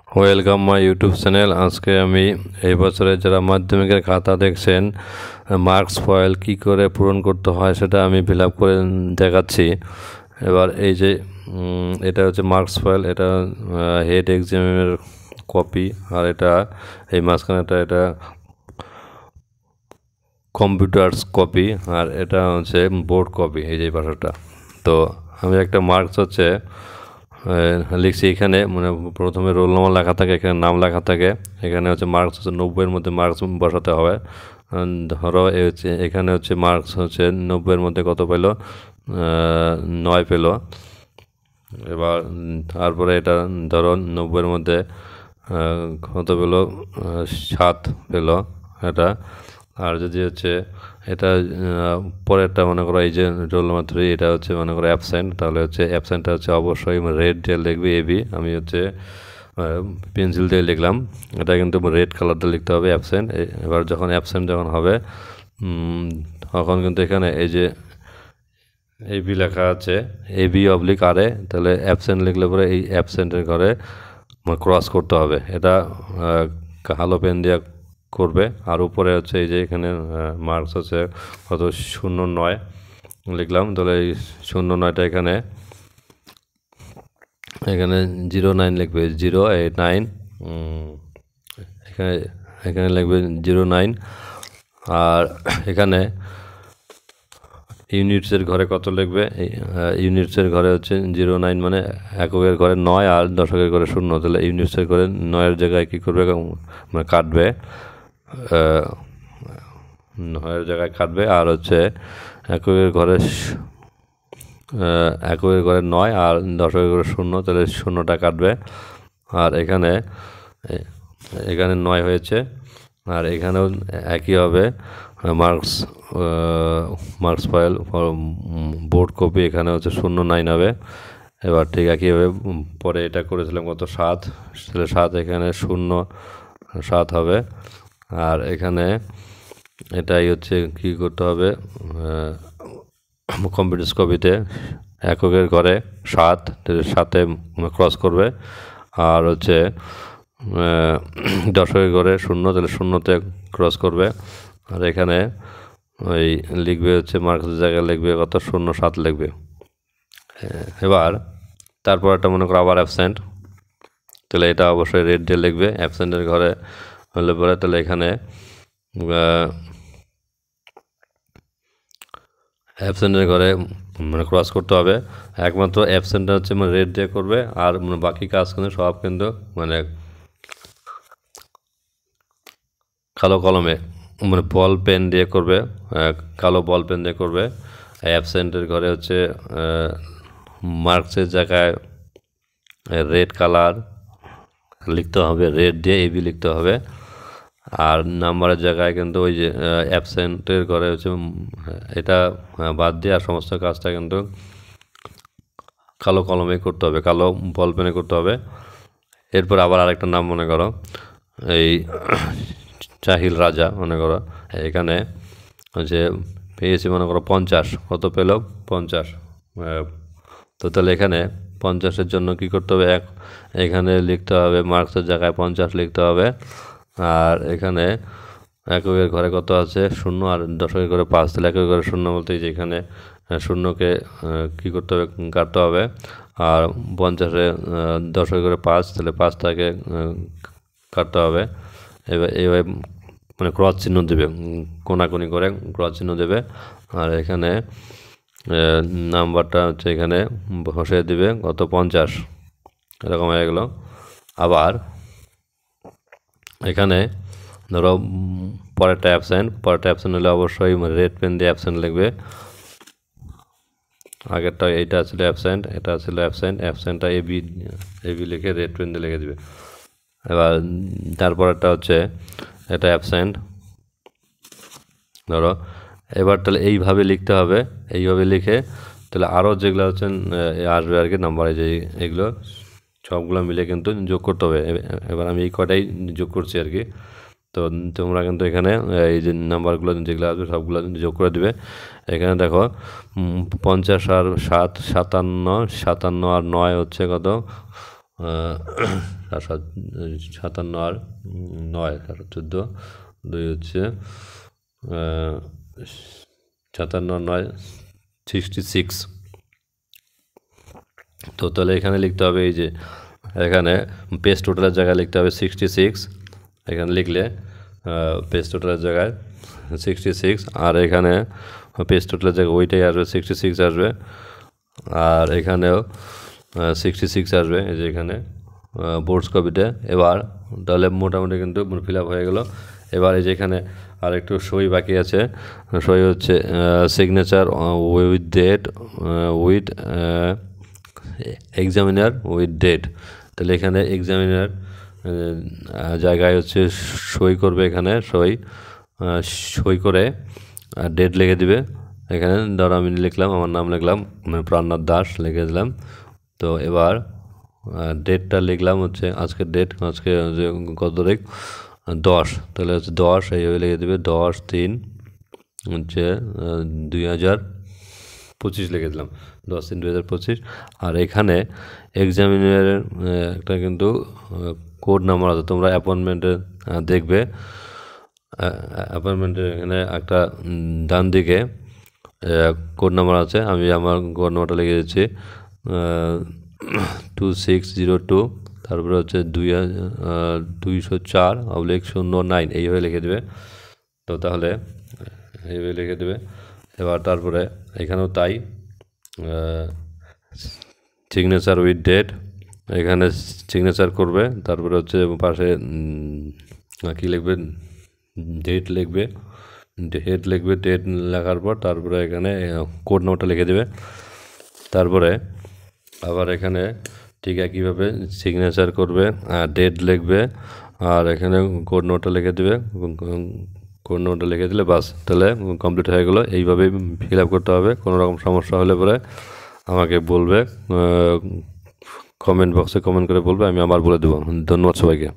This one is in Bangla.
Welcome my YouTube channel. আজকে আমি এই বছরে যারা মাধ্যমিকের খাতা দেখছেন মার্কস ফয়েল কি করে পূরণ করতে হয় সেটা আমি ফিল আপ করে দেখাচ্ছি। এবার এই যে এটা হচ্ছে মার্কস ফয়েল, এটা হেড এক্সামের কপি, আর এটা এই মাঝখানেটা এটা কম্পিউটার্স কপি, আর এটা হচ্ছে বোর্ড কপি। এই যে ভাষাটা, তো আমি একটা মার্কস হচ্ছে লিখছি এখানে, মানে প্রথমে রোল নম্বর লেখা থাকে, এখানে নাম লেখা থাকে, এখানে হচ্ছে মার্কস হচ্ছে 90-এর মধ্যে মার্কস বসাতে হবে। ধরো এখানে হচ্ছে মার্কস হচ্ছে 90-এর মধ্যে কত পেল, 9 পেল। এবার তারপরে এটা ধরো 90-এর মধ্যে কত পেল, 7 পেল এটা। আর যদি হচ্ছে এটা পরেরটা মনে করো এই যে রোল নম্বর 3, এটা হচ্ছে মনে করো অ্যাবসেন্ট, তাহলে হচ্ছে অ্যাবসেন্টটা হচ্ছে অবশ্যই রেড দিয়ে লিখবে এবি। আমি হচ্ছে পেন্সিল দিয়ে লিখলাম, এটা কিন্তু রেড কালার দিয়ে লিখতে হবে অ্যাবসেন্ট। এবার যখন অ্যাবসেন্ট যখন হবে তখন কিন্তু এখানে এই যে এবি লেখা আছে, এবি অবলিক আরে, তাহলে অ্যাবসেন্ট লিখলে পরে এই অ্যাবসেন্টের ঘরে ক্রস করতে হবে। এটা কালো পেন দিয়ে করবে। আর উপরে হচ্ছে এই যে এখানে মার্কস হচ্ছে কত 09 লিখলাম, তাহলে এই 09টা এখানে 09 লিখবে, 09 এখানে এখানে লিখবে 09। আর এখানে ইউনিটসের ঘরে কত লিখবে, ইউনিটসের ঘরে হচ্ছে 09 মানে এককের ঘরে 9 আর দশকের ঘরে 0, তাহলে ইউনিটসের ঘরে 9-এর জায়গায় কী করবে, মানে কাটবে, 9-এর জায়গায় কাটবে। আর হচ্ছে এককের ঘরে 9 আর দশকের ঘরে 0, তাহলে 0টা কাটবে। আর এখানে 9 হয়েছে, আর এখানেও একই হবে। মার্কস ফাইল বোর্ড কপি, এখানে হচ্ছে 09 হবে। এবার ঠিক একইভাবে পরে এটা করেছিলাম কত 7, তাহলে 7 এখানে 07 হবে। আর এখানে এটাই হচ্ছে কী করতে হবে, কম্পিউটার কপিতে এককের ঘরে 7, 7-এ ক্রস করবে। আর হচ্ছে দশকের ঘরে 0, তাহলে 0-তে ক্রস করবে। আর এখানে ওই লিখবে হচ্ছে মার্কসের জায়গায় লিখবে কত 07 লিখবে। এবার তারপর একটা মনে করো আবার অ্যাবসেন্ট, তাহলে এটা অবশ্যই রেড দিয়ে লিখবে অ্যাবসেন্টের ঘরে হলে পরে। তাহলে এখানে অ্যাবসেন্টের ঘরে মানে ক্রস করতে হবে। একমাত্র অ্যাবসেন্টটা হচ্ছে মানে রেড দিয়ে করবে, আর মানে বাকি কাজ কিন্তু সব কিন্তু মানে কালো কলমে মানে বল পেন দিয়ে করবে, কালো বল পেন দিয়ে করবে। অ্যাবসেন্টের ঘরে হচ্ছে মার্কসের জায়গায় রেড কালার লিখতে হবে, রেড দিয়ে এবি লিখতে হবে। আর নাম্বারের জায়গায় কিন্তু ওই যে অ্যাবসেন্টের ঘরে হচ্ছে এটা বাদ দিয়ে আর সমস্ত কাজটা কিন্তু কালো কলমে করতে হবে, কালো বল পেনে করতে হবে। এরপর আবার আরেকটা নাম মনে করো এই চাহিল রাজা, মনে করো এখানে হচ্ছে পেয়েছি মনে করো 50, কত পেল 50। তো তাহলে এখানে 50-এর জন্য কী করতে হবে, এখানে লিখতে হবে মার্কসের জায়গায় 50 লিখতে হবে। আর এখানে এককের ঘরে কত আছে 0, আর দশকের ঘরে 5, তাহলে এককের ঘরে 0 বলতে যে এখানে 0কে কী করতে হবে, কাটতে হবে। আর 50-এ দশকের ঘরে 5, তাহলে 5টাকে কাটতে হবে। এইভাবে মানে ক্রস চিহ্ন দেবে, কোনাকুনি করে ক্রস চিহ্ন দেবে। আর এখানে নাম্বারটা হচ্ছে এখানে বসিয়ে দেবে কত 50, এরকম হয়ে গেল। আবার এখানে ধরো পরেরটা অ্যাবসেন্ট হলে অবশ্যই রেড পেন দিয়ে অ্যাবসেন্ট লিখবে। আগেরটা এইটা ছিল অ্যাবসেন্ট, এটা ছিল অ্যাবসেন্টটা এবি লিখে রেড পেন দিয়ে লিখে দেবে। এবার তারপরেরটা হচ্ছে এটা অ্যাবসেন্ট ধরো। এবার তাহলে এইভাবে লিখতে হবে, এইভাবে লিখে তাহলে আরও যেগুলো হচ্ছে আসবে আর কি নাম্বার, যে এগুলো সবগুলো মিলে কিন্তু যোগ করতে হবে। এবার আমি এই কটাই যোগ করছি আর কি। তো তোমরা কিন্তু এখানে এই যে নাম্বারগুলো যেগুলো আসবে সবগুলো যোগ করে দেবে। এখানে দেখো 50 আর 7 57, 57 আর 9 হচ্ছে কত 57 আর 9 14, 2 হচ্ছে 57 আর 9 66। তো তাহলে এখানে লিখতে হবে এই যে এখানে পেজ টোটালের জায়গায় লিখতে হবে 66, এখানে লিখলে পেজ টোটালের জায়গায় 66, আর এখানে পেজ টোটালের জায়গায় ওইটাই আসবে 66 আসবে, আর এখানেও 66 আসবে এই যে এখানে বোর্ডস কপিতে। এবার তাহলে মোটামুটি কিন্তু ফিল আপ হয়ে গেল। এবার এই যে এখানে আর একটু সই বাকি আছে, সই হচ্ছে signature with date with examiner with date. তাহলে এখানে এক্সামিনার জায়গায় হচ্ছে সই করবে, এখানে সই করে ডেট লিখে দিবে। এখানে ধরো আমি লিখলাম, আমার নাম লিখলাম প্রাণনাথ দাস লিখে দিলাম। তো এবার ডেটটা লিখলাম হচ্ছে আজকের ডেট, আজকে কত তারিখ 10, তাহলে হচ্ছে 10 এইভাবে লিখে দেবে 10/3 হচ্ছে 2025 লিখে দিলাম, 10/3/2025। আর এখানে এক্সামিনারের একটা কিন্তু কোড নাম্বার আছে, তোমরা অ্যাপয়েন্টমেন্টে দেখবে, অ্যাপয়েন্টমেন্টের এখানে একটা ডান দিকে কোড নাম্বার আছে, আমি আমার কোড নাম্বারটা লিখে দিচ্ছি 2602, তারপরে হচ্ছে 204/09 এইভাবে লিখে দেবে। তো তাহলে এইভাবে লিখে দেবে। এবার তারপরে এখানেও তাই, সিগনেচার উইথ ডেট, এখানে সিগনেচার করবে, তারপরে হচ্ছে পাশে কী লিখবে, ডেট লিখবে, ডেট লেখার পর তারপরে এখানে কোড নাম্বারটা লিখে দেবে। তারপরে আবার এখানে ঠিক একইভাবে সিগনেচার করবে, ডেট লিখবে, আর এখানে কোড নাম্বারটা লিখে দেবে। কোড নাম্বারটা লিখে দিলে বাস, তাহলে কমপ্লিট হয়ে গেলো। এইভাবেই ফিল আপ করতে হবে। কোনো রকম সমস্যা হলে পরে আমাকে বলবে, কমেন্ট বক্সে কমেন্ট করে বলবে, আমি আবার বলে দেবো। ধন্যবাদ সবাইকে।